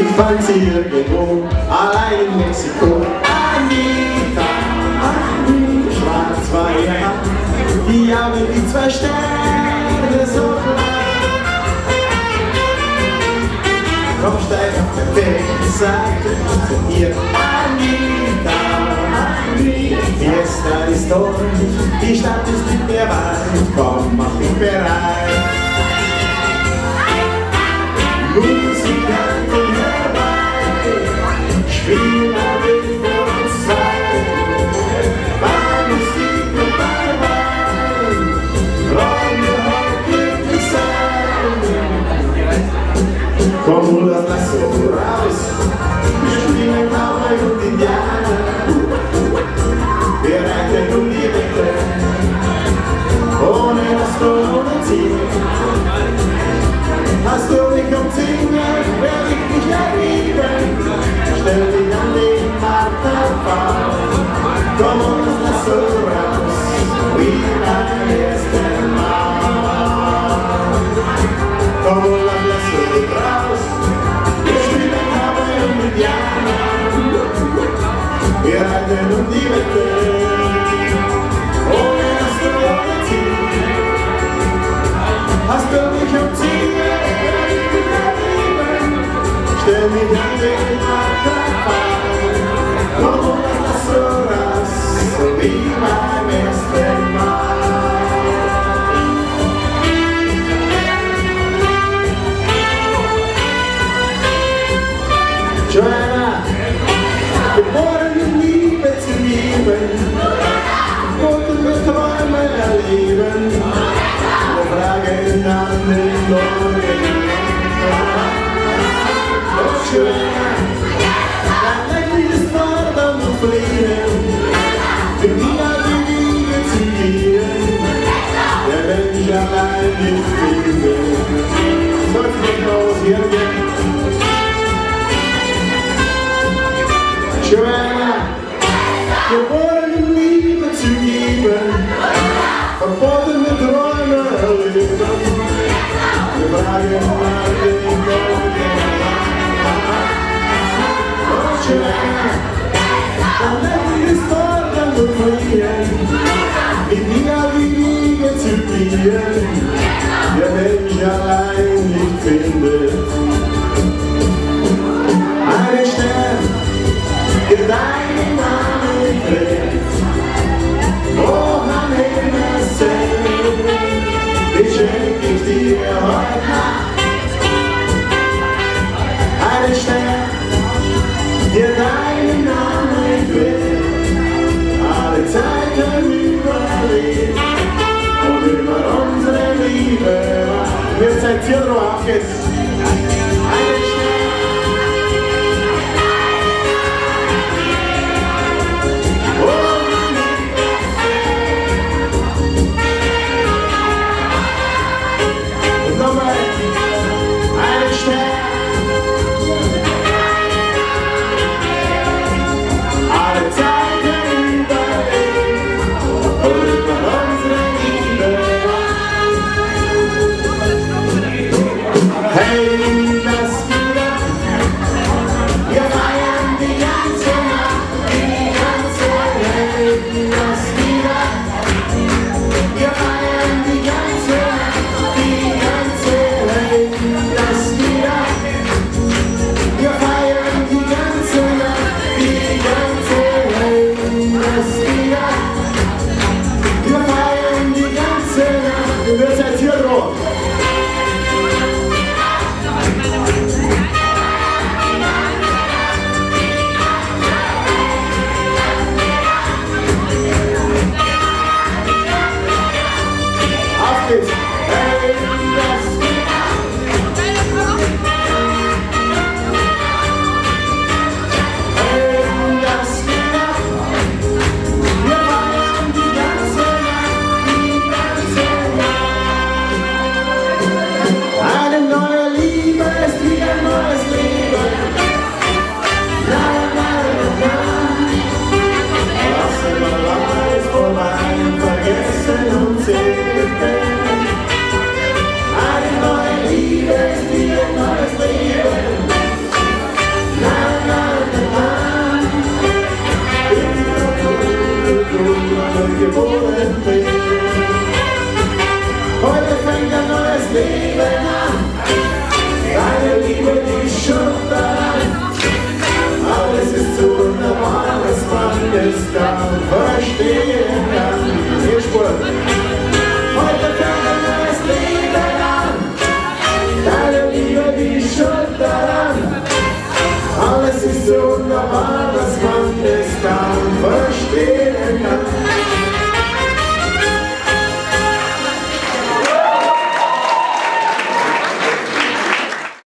Ich fand sie irgendwo, allein in Mexiko. Anita, schwarz war ihr Haar, die Augen wie zwei Sterne so klein. Komm, steig auf den Weg, sagte zu ihr Anita, Fiesta ist tot, die Stadt ist nicht mehr weit, komm, mach dich bereit. Musikanten herbei, spielen ein Lied für uns zwei. Bei Musik und bei Wein, wollen wir heute glücklich sein. Komm, lass so raus, wir spielen Cowboy und Indianer. Wir reiten um die Wette, ohne das ohne Ziel. Hast du mich umzingelt, werd ich dich erlieben. Stell dich an den Marterpfahl, komm und lass so raus, wie beim ersten Mal. Komm und lass so raus, wir spielen Cowboy und Indianer. Wir reiten um die Wette, ohne dass du ohne Ziel. Hast du mich umzingelt, stell mich an den Marterpfahl, komm und lass so raus, so wie beim ersten Mal. Joanna, geboren in Liebe zu lieben, geboren mit Träume erleben, wir fragen an den Morgen. Dein Lächeln ist fordern und fliehen, für niemand die Liebe zu gehen, der Mensch allein nicht finden. Soll's nicht los, hier gehen. Joanna, geboren in Liebe zu geben, verboten mit Träume erleben, wir fragen an den Morgen. Dein Lächeln ist fordern und fliehen, mit mir die Liebe zu gehen, der Mensch allein nicht findet. Einen Stern, der deinen Namen trägt, hoch am Himmel sehen, den schenk ich dir heute Nacht. Einen Stern, der deinen Namen trägt, alle Zeiten überlebt und über unsere Liebe wacht. Wir seid hier drauf jetzt. Einen Stern. Und nochmal. Einen Stern. Hey! Leben an. Deine Liebe, die schon daran. Alles ist so wunderbar, dass man es dann verstehen kann. Hier Spur.